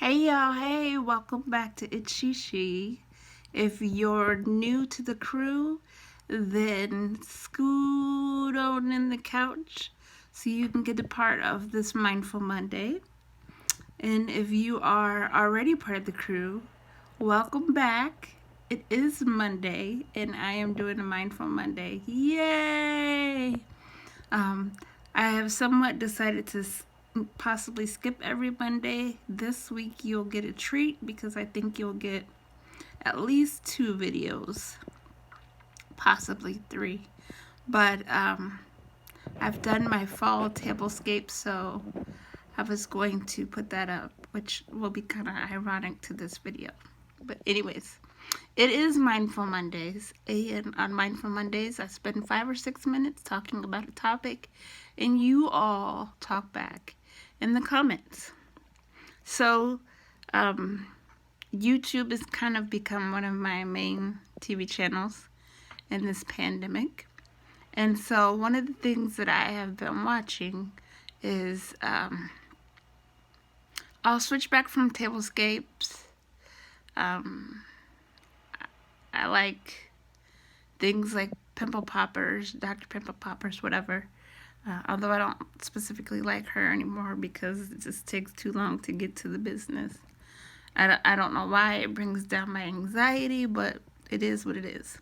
Hey y'all, hey, welcome back to It's She. If you're new to the crew, then scoot on in the couch so you can get a part of this Mindful Monday. And if you are already part of the crew, welcome back. It is Monday, and I am doing a Mindful Monday. Yay! Um, I have somewhat decided to possibly skip every Monday. This week you'll get a treat because I think you'll get at least 2 videos, possibly 3. But I've done my fall tablescape, so I was going to put that up, which will be kind of ironic to this video. But anyways, it is Mindful Mondays, and on Mindful Mondays, I spend 5 or 6 minutes talking about a topic, and you all talk back in the comments. So, YouTube has kind of become one of my main TV channels in this pandemic. And so, one of the things that I have been watching is I'll switch back from tablescapes. I like things like Pimple Poppers, Dr. Pimple Poppers, whatever. Although I don't specifically like her anymore because it just takes too long to get to the business. I don't know why it brings down my anxiety, but it is what it is.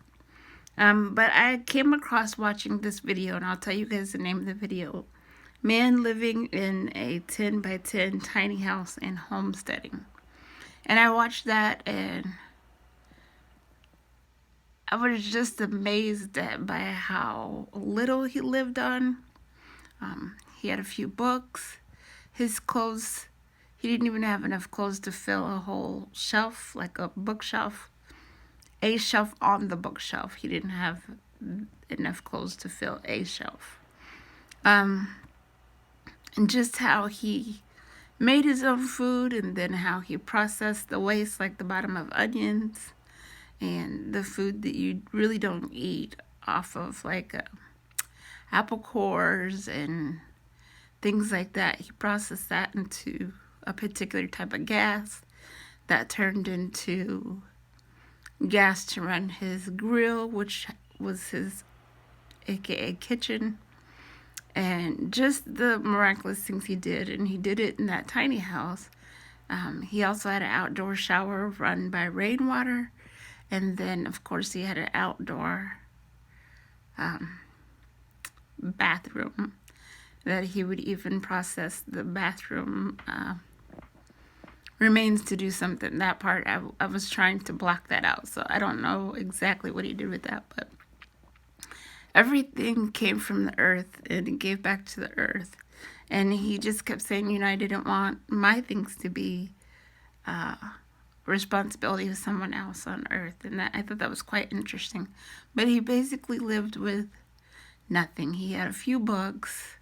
But I came across watching this video, and I'll tell you guys the name of the video. Man living in a 10 by 10 tiny house and homesteading. And I watched that, and I was just amazed by how little he lived on. He had a few books. His clothes, he didn't even have enough clothes to fill a whole shelf, like a bookshelf. A shelf on the bookshelf. He didn't have enough clothes to fill a shelf. And just how he made his own food, and then how he processed the waste, like the bottom of onions and the food that you really don't eat off of, like apple cores and things like that. He processed that into a particular type of gas that turned into gas to run his grill, which was his aka kitchen, and just the miraculous things he did. And he did it in that tiny house. He also had an outdoor shower run by rainwater, and then of course he had an outdoor bathroom that he would even process the bathroom remains to do something. That part I was trying to block that out, so I don't know exactly what he did with that, but everything came from the earth and it gave back to the earth. And he just kept saying, I didn't want my things to be responsibility of someone else on earth. And I thought that was quite interesting. But he basically lived with nothing. He had a few books,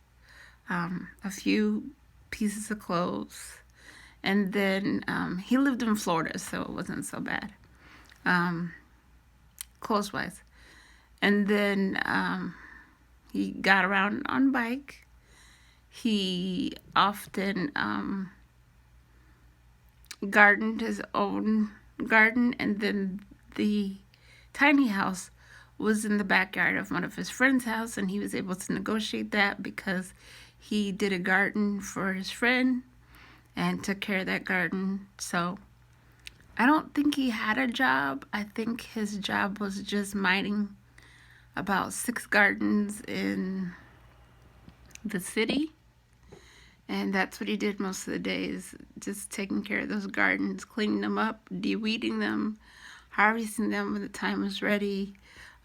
a few pieces of clothes, and then he lived in Florida, so it wasn't so bad, clothes-wise. And then he got around on bike. He often gardened his own garden, and then the tiny house was in the backyard of one of his friend's house, and he was able to negotiate that because he did a garden for his friend and took care of that garden. So I don't think he had a job. I think his job was just minding about 6 gardens in the city, and that's what he did most of the days, just taking care of those gardens, cleaning them up, de-weeding them, harvesting them when the time was ready,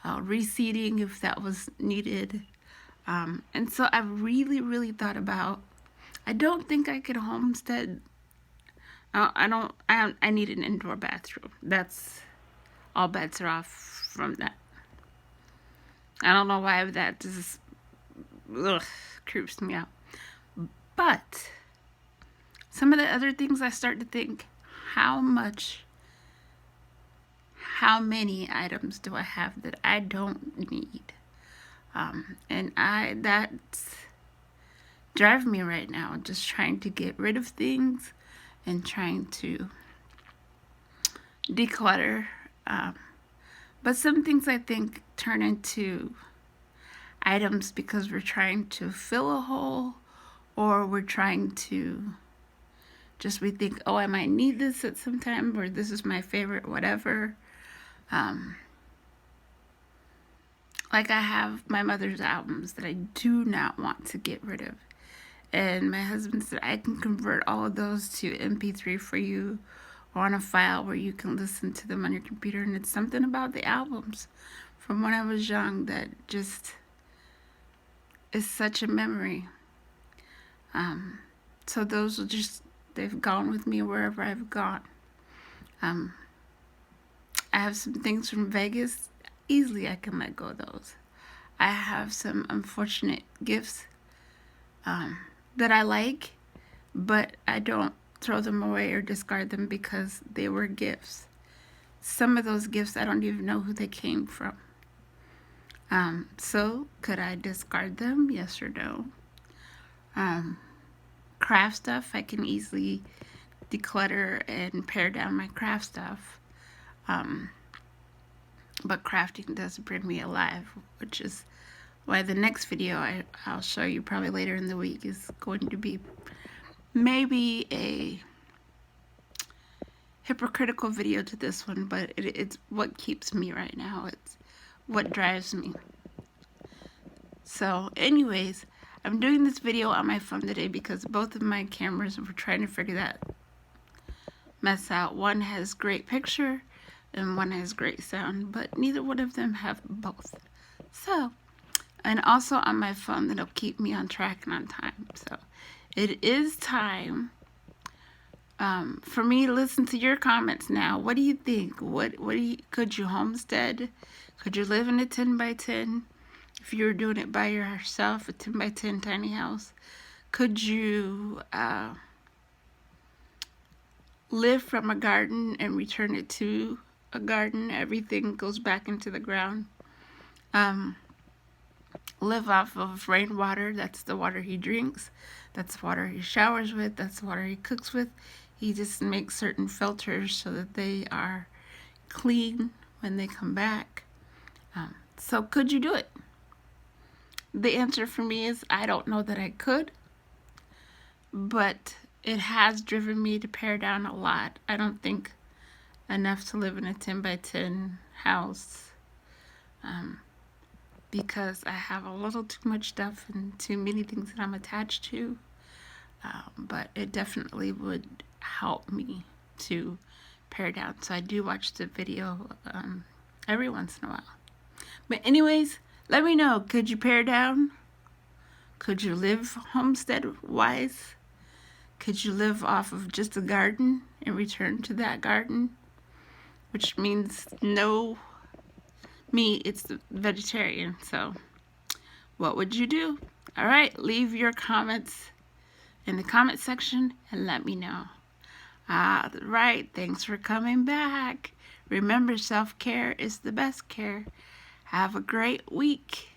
reseeding if that was needed. And so I really thought about, I don't think I could homestead. I need an indoor bathroom. That's all bets are off from that. I don't know why that just creeps me out. But some of the other things I start to think, how many items do I have that I don't need? And that's driving me right now, just trying to get rid of things and trying to declutter. But some things I think turn into items because we're trying to fill a hole, or we're trying to we think, oh, I might need this at some time, or this is my favorite, whatever. Like I have my mother's albums that I do not want to get rid of. And my husband said, I can convert all of those to MP3 for you, or on a file where you can listen to them on your computer. And it's something about the albums from when I was young that just is such a memory. So those will they've gone with me wherever I've gone. I have some things from Vegas. Easily I can let go of those. I have some unfortunate gifts that I like, but I don't throw them away or discard them because they were gifts. Some of those gifts I don't even know who they came from. So could I discard them? Yes or no? Craft stuff, I can easily declutter and pare down my craft stuff. But crafting does bring me alive, which is why the next video I'll show you probably later in the week is going to be maybe a hypocritical video to this one, but it's what keeps me right now. It's what drives me. So anyways, I'm doing this video on my phone today because both of my cameras were trying to figure that mess out. One has great picture and one has great sound, but neither one of them have both. So, and also on my phone, that'll keep me on track and on time. So it is time for me to listen to your comments now. What do you think? Could you homestead? Could you live in a 10 by 10? If you were doing it by yourself, a 10 by 10 tiny house, could you live from a garden and return it to a garden? Everything goes back into the ground. Live off of rainwater. That's the water he drinks. That's the water he showers with. That's the water he cooks with. He just makes certain filters so that they are clean when they come back. So could you do it? The answer for me is I don't know that I could, but it has driven me to pare down a lot. I don't think enough to live in a 10 by 10 house because I have a little too much stuff and too many things that I'm attached to, but it definitely would help me to pare down. So I do watch the video every once in a while. But anyways, let me know, could you pare down? Could you live homestead-wise? Could you live off of just a garden and return to that garden? Which means no meat, it's vegetarian. So what would you do? All right, leave your comments in the comment section and let me know. All right, thanks for coming back. Remember, self-care is the best care. Have a great week.